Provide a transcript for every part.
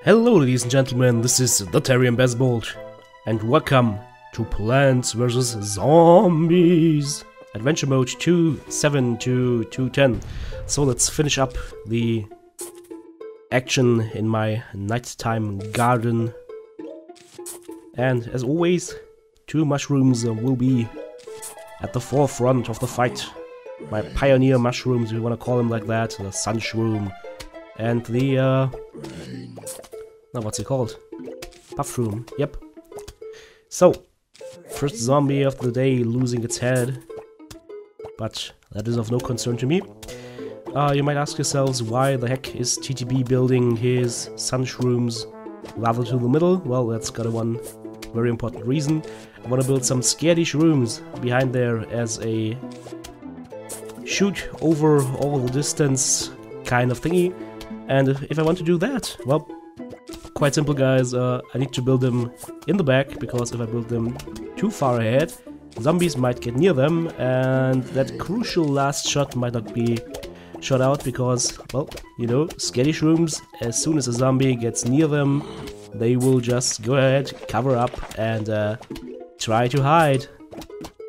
Hello ladies and gentlemen, this is TheTarionBesbald, and welcome to Plants vs. Zombies! Adventure mode 2.7 to 2.10. So let's finish up the action in my nighttime garden. And as always, two mushrooms will be at the forefront of the fight. My pioneer mushrooms, if you want to call them like that, the sunshroom. And the, now what's it called? Puffroom, yep. So, first zombie of the day losing its head. But that is of no concern to me. You might ask yourselves, why the heck is TTB building his sunshrooms rather to the middle? Well, that's got one very important reason. I want to build some scaredy shrooms behind there as a shoot over all the distance kind of thingy. And if I want to do that, well, quite simple guys, I need to build them in the back, because if I build them too far ahead, zombies might get near them, and that crucial last shot might not be shot out, because, well, you know, scaredy shrooms, as soon as a zombie gets near them, they will just go ahead, cover up, and try to hide.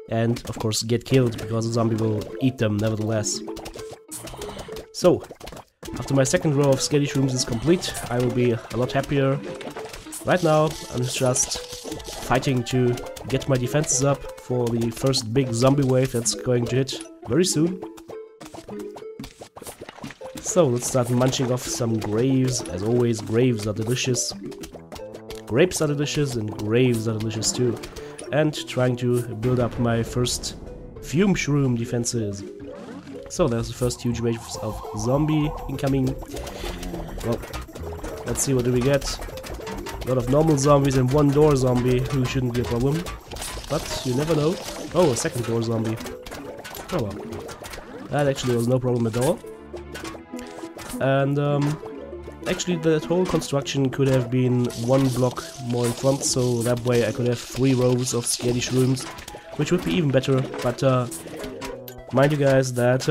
And, of course, get killed, because the zombie will eat them nevertheless. So, after my second row of scaredy shrooms is complete, I will be a lot happier. Right now, I'm just fighting to get my defenses up for the first big zombie wave that's going to hit very soon. So, let's start munching off some graves. As always, graves are delicious. Grapes are delicious, and graves are delicious too. And trying to build up my first fume shroom defenses. So there's the first huge wave of zombie incoming. Well, let's see, what do we get? A lot of normal zombies and one door zombie, who shouldn't be a problem. But you never know. Oh, a second door zombie. Oh well. That actually was no problem at all. And actually that whole construction could have been one block more in front, so that way I could have 3 rows of scaredy shrooms, which would be even better, but mind you guys that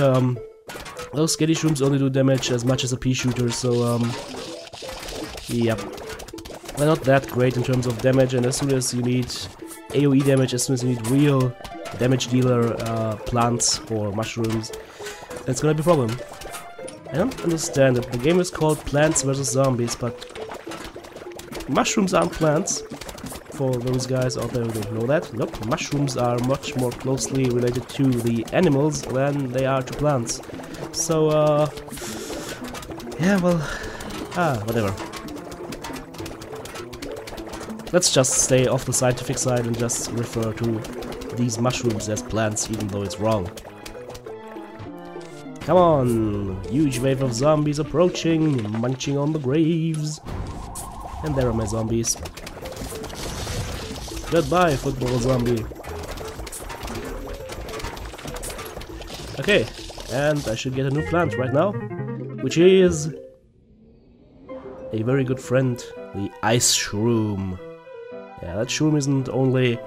those scaredy shrooms only do damage as much as a pea shooter, so yep. They're not that great in terms of damage, and as soon as you need AoE damage, as soon as you need real damage dealer plants or mushrooms, that's gonna be a problem. I don't understand it. The game is called Plants vs. Zombies, but mushrooms aren't plants. For those guys out there who don't know that, nope, mushrooms are much more closely related to the animals than they are to plants. So, yeah, well, whatever. Let's just stay off the scientific side and just refer to these mushrooms as plants, even though it's wrong. Come on! Huge wave of zombies approaching, munching on the graves. And there are my zombies. Goodbye, football zombie. Okay, and I should get a new plant right now, which is a very good friend, the ice shroom. Yeah, that shroom isn't only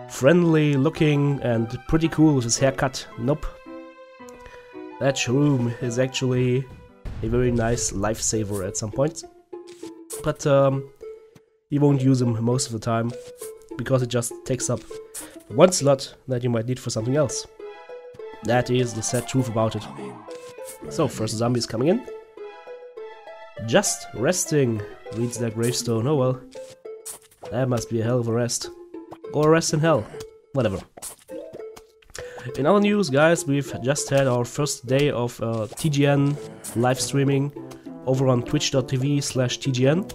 friendly looking and pretty cool with his haircut, nope. That shroom is actually a very nice lifesaver at some points. But you won't use them most of the time, because it just takes up one slot that you might need for something else. That is the sad truth about it. So, first zombie is coming in. Just resting, reads their gravestone. Oh well. That must be a hell of a rest. Or a rest in hell. Whatever. In other news, guys, we've just had our first day of TGN live streaming over on twitch.tv/TGN.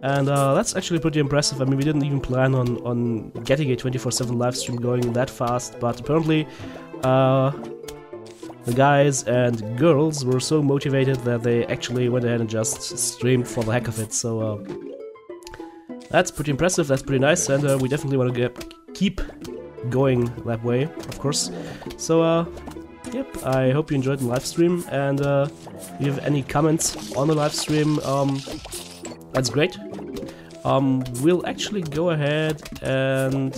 And that's actually pretty impressive. I mean, we didn't even plan on getting a 24/7 live stream going that fast, but apparently the guys and girls were so motivated that they actually went ahead and just streamed for the heck of it. So that's pretty impressive, that's pretty nice, and we definitely want to keep going that way, of course. So yep, I hope you enjoyed the live stream, and if you have any comments on the live stream, that's great. We'll actually go ahead and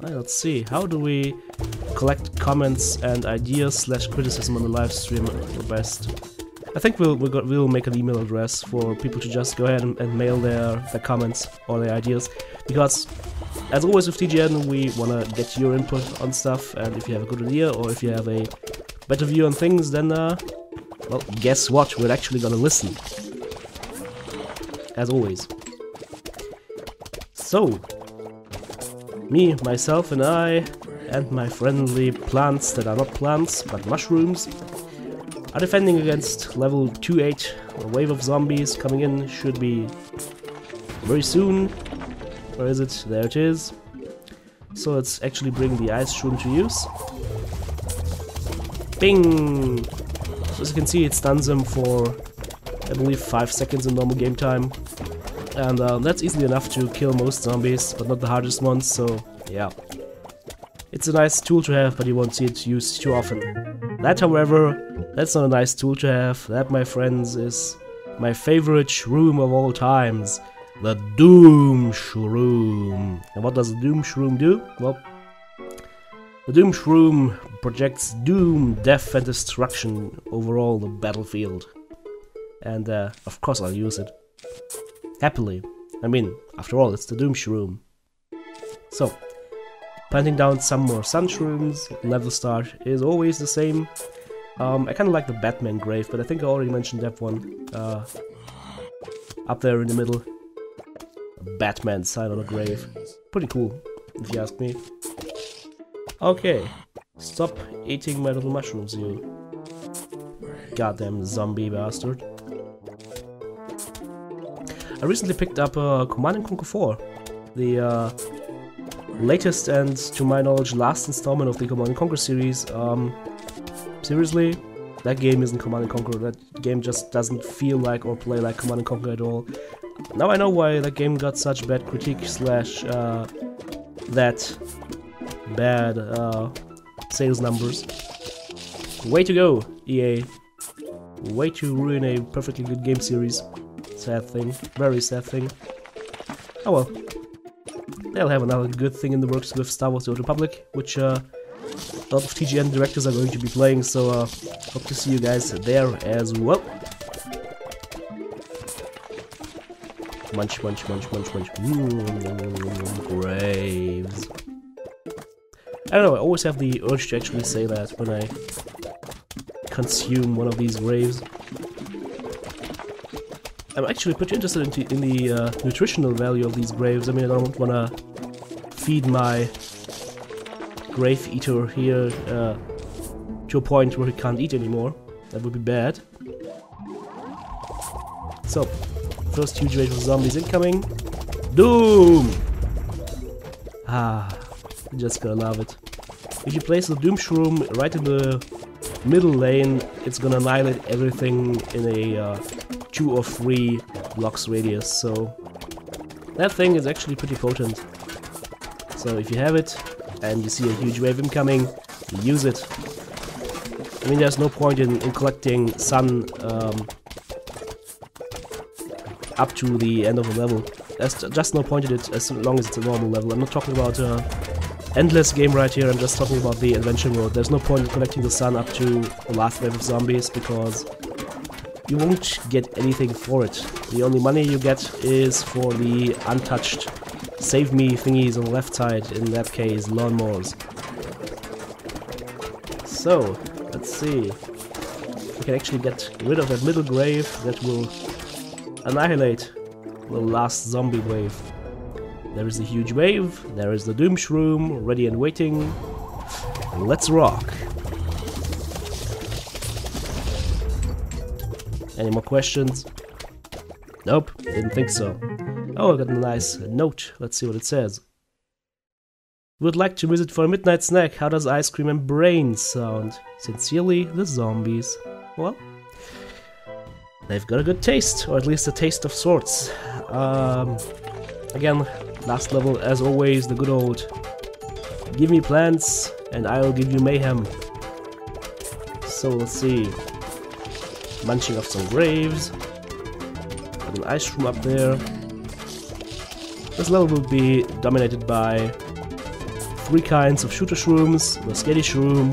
let's see, how do we collect comments and ideas / criticism on the live stream the best? I think we'll make an email address for people to just go ahead and mail their comments or their ideas, because as always with TGN, we wanna get your input on stuff, and if you have a good idea or if you have a better view on things, then well, guess what? We're actually gonna listen. As always. So, me, myself, and I, and my friendly plants that are not plants but mushrooms, are defending against level 2-8. A wave of zombies coming in should be very soon. Where is it? There it is. So let's actually bring the ice shroom to use. Bing! So as you can see, it stuns him for, I believe, 5 seconds in normal game time. And that's easily enough to kill most zombies, but not the hardest ones, so yeah. It's a nice tool to have, but you won't see it used too often. That, however, that's not a nice tool to have. That, my friends, is my favorite shroom of all times. The Doom Shroom. And what does the Doom Shroom do? Well, the Doom Shroom projects doom, death and destruction over all the battlefield. And of course I'll use it. Happily. I mean, after all, it's the Doom Shroom. So, planting down some more sun shrooms. Level start is always the same. I kinda like the Batman grave, but I think I already mentioned that one. Up there in the middle. A Batman sign on a grave. Pretty cool, if you ask me. Okay. Stop eating my little mushrooms, you goddamn zombie bastard. I recently picked up Command & Conquer 4. The latest and, to my knowledge, last installment of the Command & Conquer series. Seriously, that game isn't Command & Conquer. That game just doesn't feel like or play like Command & Conquer at all. Now I know why that game got such bad critique slash that bad sales numbers. Way to go, EA. Way to ruin a perfectly good game series. Sad thing. Very sad thing. Oh well. They'll have another good thing in the works with Star Wars: The Old Republic, which a lot of TGN directors are going to be playing, so hope to see you guys there as well. Munch, munch, munch, munch, munch. Graves. I don't know, I always have the urge to actually say that when I consume one of these graves. I'm actually pretty interested in the nutritional value of these graves. I mean, I don't want to feed my grave eater here to a point where he can't eat anymore. That would be bad. So, first huge wave of zombies incoming. Doom! Ah, you're just gonna love it. If you place the Doom Shroom right in the middle lane, it's gonna annihilate everything in a 2 or 3 blocks radius, so that thing is actually pretty potent. So if you have it and you see a huge wave incoming, use it. I mean, there's no point in collecting sun up to the end of the level. There's just no point in it as long as it's a normal level. I'm not talking about endless game right here, I'm just talking about the adventure mode. There's no point in collecting the sun up to the last wave of zombies, because you won't get anything for it. The only money you get is for the untouched save me thingies on the left side, in that case lawnmowers. So, let's see. We can actually get rid of that middle grave that will annihilate the last zombie wave. There is the huge wave, there is the Doom Shroom, ready and waiting. Let's rock! Any more questions? Nope, didn't think so. Oh, I got a nice note. Let's see what it says. Would like to visit for a midnight snack. How does ice cream and brains sound? Sincerely, the zombies. Well, they've got a good taste, or at least a taste of sorts. Again, last level, as always, the good old give me plants and I'll give you mayhem. So let's see. Munching of some graves. Got an ice shroom up there. This level will be dominated by 3 kinds of shooter shrooms: the Sketty Shroom,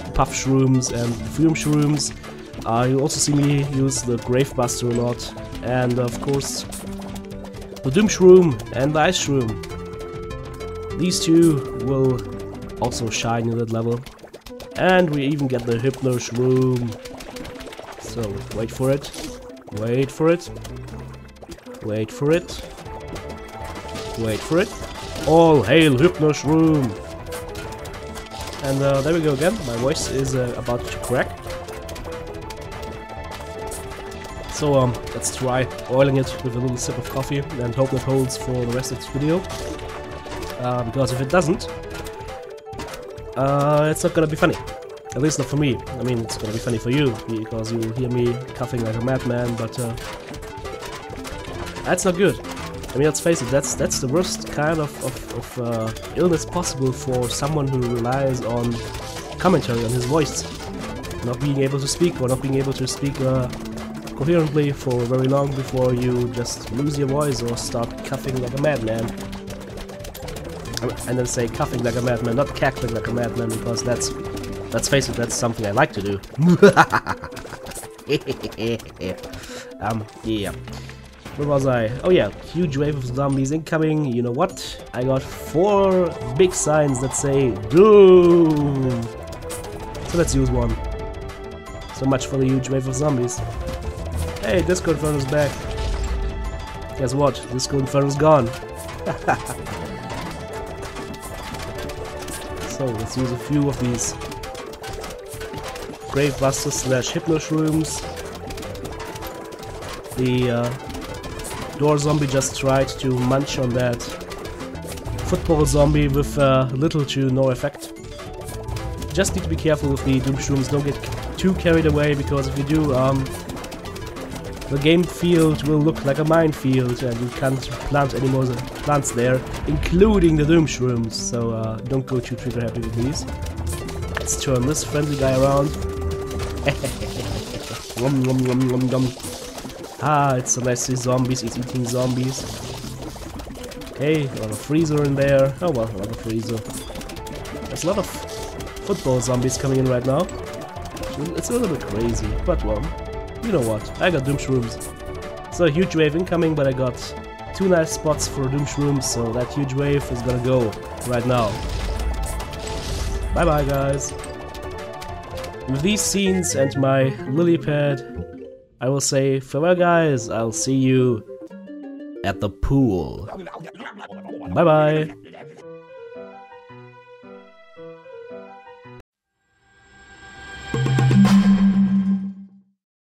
the Puff Shrooms, and the Fume Shrooms. You also see me use the Grave Buster a lot, and of course the Doom Shroom and the Ice Shroom. These two will also shine in that level. And we even get the Hypno Shroom. So wait for it, wait for it, wait for it, wait for it. All hail Hypno Shroom! And there we go again, my voice is about to crack. So let's try oiling it with a little sip of coffee and hope that holds for the rest of this video. Because if it doesn't, it's not gonna be funny. At least not for me. I mean, it's gonna be funny for you, because you'll hear me coughing like a madman, but that's not good. I mean, let's face it, that's the worst kind of illness possible for someone who relies on commentary on his voice. Not being able to speak, or not being able to speak coherently for very long before you just lose your voice or start coughing like a madman. And then say coughing like a madman, not cackling like a madman, because that's, let's face it, that's something I like to do. Yeah. Where was I? Oh yeah, huge wave of zombies incoming. You know what? I got 4 big signs that say Doom! So let's use one. So much for the huge wave of zombies. Hey, Disco Inferno's back. Guess what? Disco Inferno's gone. So let's use a few of these Grave Busters slash Hypno Shrooms. The door zombie just tried to munch on that football zombie with little to no effect. Just need to be careful with the Doom Shrooms, don't get too carried away, because if you do, the game field will look like a minefield and you can't plant any more plants there, including the Doom Shrooms, so don't go too trigger happy with these. Let's turn this friendly guy around. Nom, nom, nom, nom, nom. Ah, it's so nice to see zombies, it's eating zombies. Okay, a lot of freezer in there. Oh well, another freezer. There's a lot of football zombies coming in right now. It's a little bit crazy, but well, you know what, I got Doom Shrooms. So a huge wave incoming, but I got 2 nice spots for Doom Shrooms, so that huge wave is gonna go right now. Bye bye guys. With these scenes and my lily pad, I will say farewell guys, I'll see you at the pool. Bye bye.